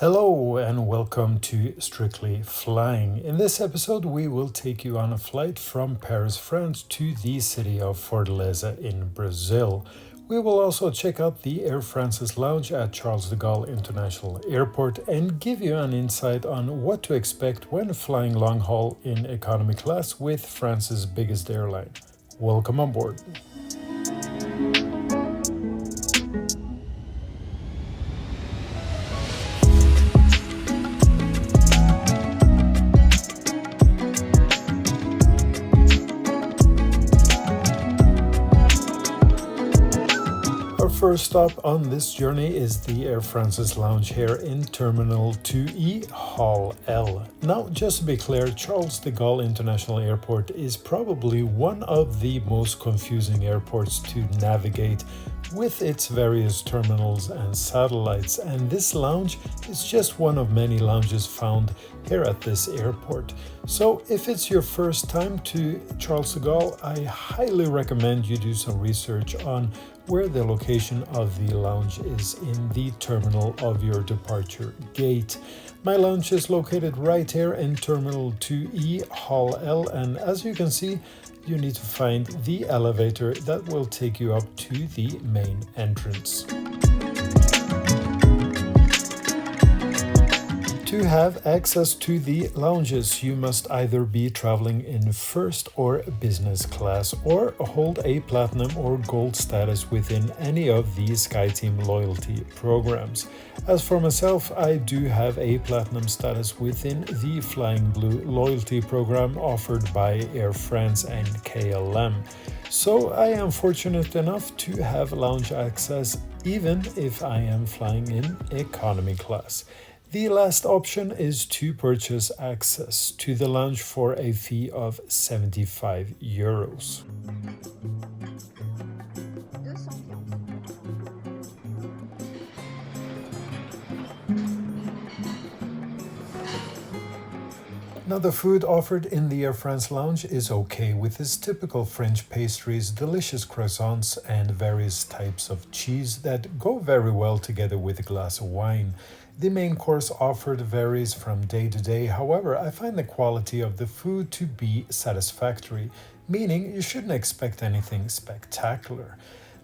Hello and welcome to Strictly Flying. In this episode, we will take you on a flight from Paris, France to the city of Fortaleza in Brazil. We will also check out the Air France's lounge at Charles de Gaulle International Airport and give you an insight on what to expect when flying long haul in economy class with France's biggest airline. Welcome on board. Our first stop on this journey is the Air France's lounge here in Terminal 2E, Hall L. Now, just to be clear, Charles de Gaulle International Airport is probably one of the most confusing airports to navigate with its various terminals and satellites, and this lounge is just one of many lounges found here at this airport. So if it's your first time to Charles de Gaulle, I highly recommend you do some research on where the location of the lounge is in the terminal of your departure gate. My lounge is located right here in Terminal 2E, Hall L, and as you can see, you need to find the elevator that will take you up to the main entrance. To have access to the lounges, you must either be traveling in first or business class or hold a platinum or gold status within any of the SkyTeam loyalty programs. As for myself, I do have a platinum status within the Flying Blue loyalty program offered by Air France and KLM. So I am fortunate enough to have lounge access even if I am flying in economy class. The last option is to purchase access to the lounge for a fee of €75. Now, the food offered in the Air France lounge is okay with its typical French pastries, delicious croissants, and various types of cheese that go very well together with a glass of wine. The main course offered varies from day to day, however, I find the quality of the food to be satisfactory, meaning you shouldn't expect anything spectacular.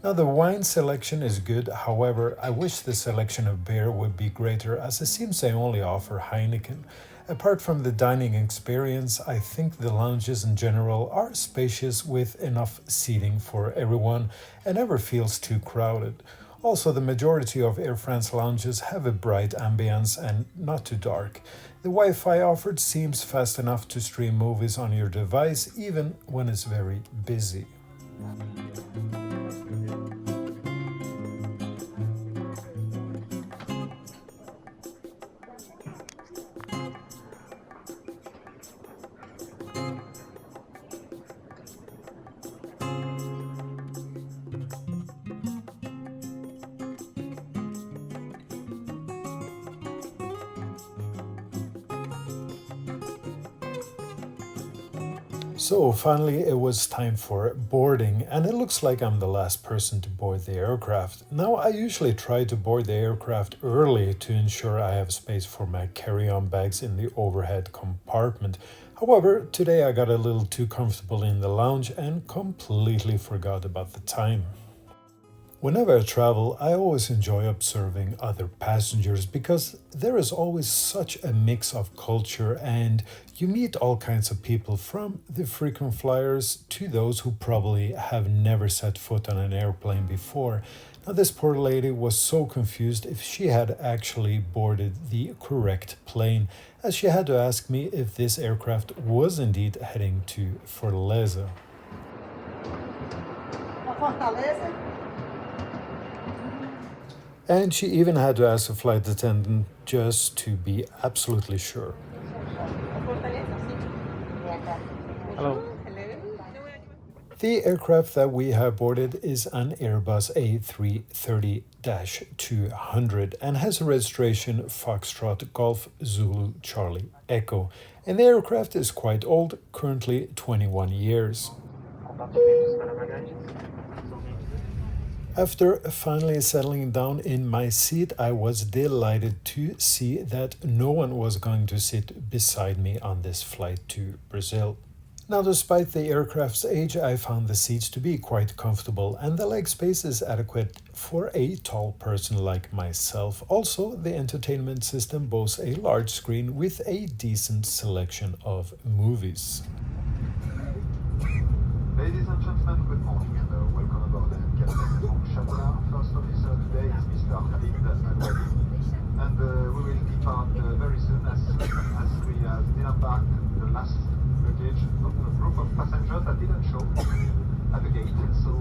Now, the wine selection is good, however, I wish the selection of beer would be greater as it seems they only offer Heineken. Apart from the dining experience, I think the lounges in general are spacious with enough seating for everyone and never feels too crowded. Also, the majority of Air France lounges have a bright ambience and not too dark. The Wi-Fi offered seems fast enough to stream movies on your device even when it's very busy. So finally it was time for boarding, and it looks like I'm the last person to board the aircraft. Now, I usually try to board the aircraft early to ensure I have space for my carry-on bags in the overhead compartment. However, today I got a little too comfortable in the lounge and completely forgot about the time. Whenever I travel, I always enjoy observing other passengers because there is always such a mix of culture and you meet all kinds of people from the frequent flyers to those who probably have never set foot on an airplane before. Now, this poor lady was so confused if she had actually boarded the correct plane, as she had to ask me if this aircraft was indeed heading to Fortaleza. Fortaleza? And she even had to ask the flight attendant just to be absolutely sure. Hello. The aircraft that we have boarded is an Airbus A330-200 and has a registration Foxtrot Golf Zulu Charlie Echo. And the aircraft is quite old, currently 21 years. After finally settling down in my seat, I was delighted to see that no one was going to sit beside me on this flight to Brazil. Now, despite the aircraft's age, I found the seats to be quite comfortable and the leg space is adequate for a tall person like myself. Also, the entertainment system boasts a large screen with a decent selection of movies. Ladies and gentlemen, good morning and welcome aboard Captain from Chateau. First officer today is Mr. Khalid Al-Wadi, and we will depart very soon as we disembarked the last luggage of a group of passengers that didn't show at the gate. So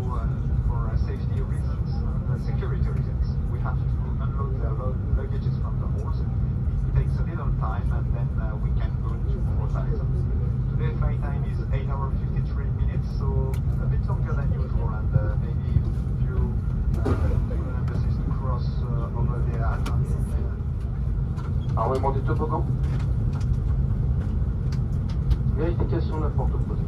for safety reasons and security reasons, we have to unload their luggages from the halls. It takes a little time and then we can go to Fortaleza. Today flight time is 8 hours 53 minutes, so a bit longer than usual, and maybe a few embassies to cross over the Atlantic. Enlèvement du toboggan. Vérification de la porte opposée.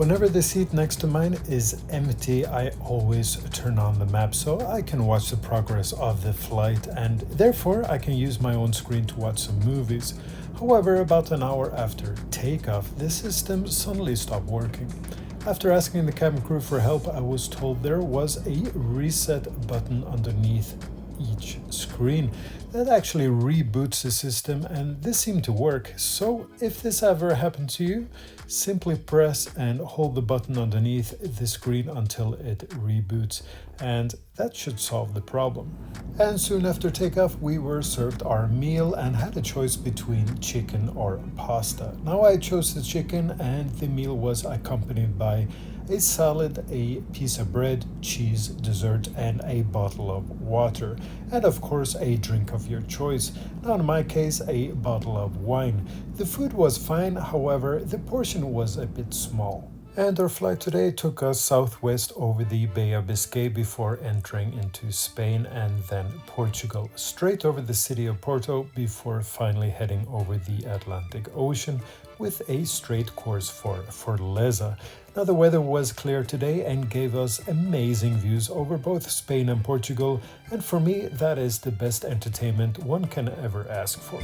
Whenever the seat next to mine is empty, I always turn on the map so I can watch the progress of the flight, and therefore I can use my own screen to watch some movies. However, about an hour after takeoff, the system suddenly stopped working. After asking the cabin crew for help, I was told there was a reset button underneath each screen that actually reboots the system, and this seemed to work. So if this ever happened to you, simply press and hold the button underneath the screen until it reboots, and that should solve the problem. And soon after takeoff, we were served our meal and had a choice between chicken or pasta. Now I chose the chicken, and the meal was accompanied by a salad, a piece of bread, cheese, dessert, and a bottle of water. And of course, a drink of your choice. Now in my case, a bottle of wine. The food was fine, however, the portion was a bit small. And our flight today took us southwest over the Bay of Biscay before entering into Spain and then Portugal, straight over the city of Porto before finally heading over the Atlantic Ocean with a straight course for Fortaleza. Now the weather was clear today and gave us amazing views over both Spain and Portugal, and for me that is the best entertainment one can ever ask for.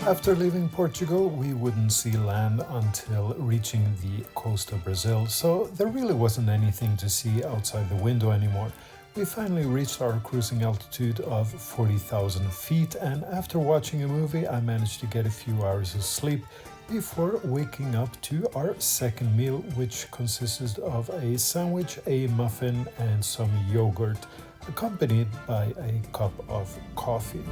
After leaving Portugal, we wouldn't see land until reaching the coast of Brazil, so there really wasn't anything to see outside the window anymore. We finally reached our cruising altitude of 40,000 feet, and after watching a movie, I managed to get a few hours of sleep before waking up to our second meal, which consisted of a sandwich, a muffin, and some yogurt, accompanied by a cup of coffee.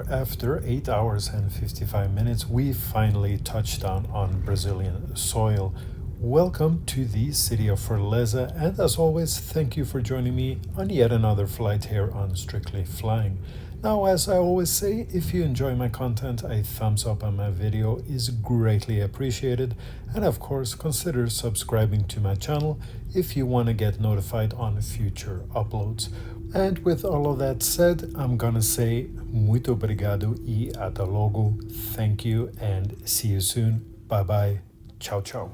far, after 8 hours and 55 minutes, we finally touched down on Brazilian soil. Welcome to the city of Fortaleza, and as always, thank you for joining me on yet another flight here on Strictly Flying. Now, as I always say, if you enjoy my content, a thumbs up on my video is greatly appreciated, and of course, consider subscribing to my channel if you want to get notified on future uploads. And with all of that said, I'm gonna say muito obrigado e até logo. Thank you and see you soon. Bye bye. Ciao, ciao.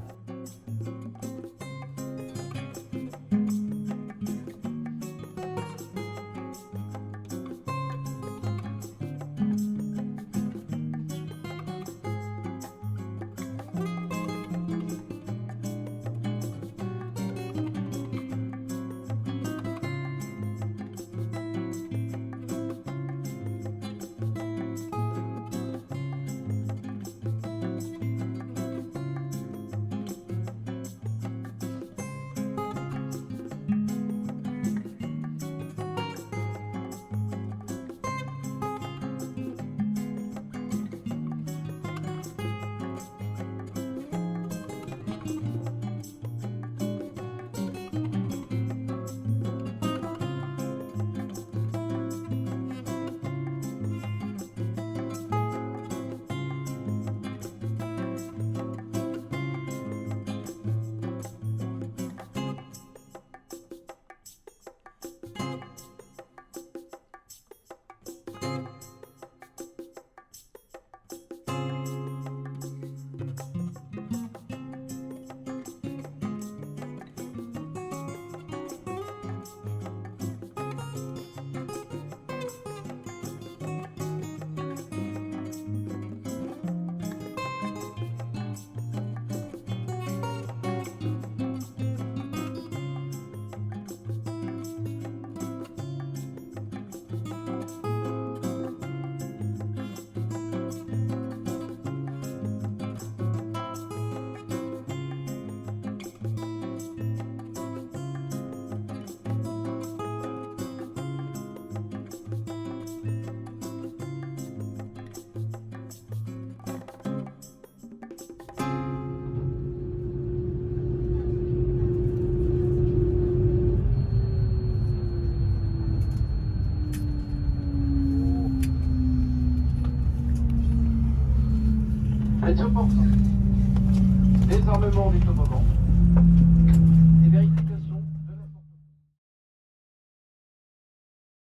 Désarmement du toboggan.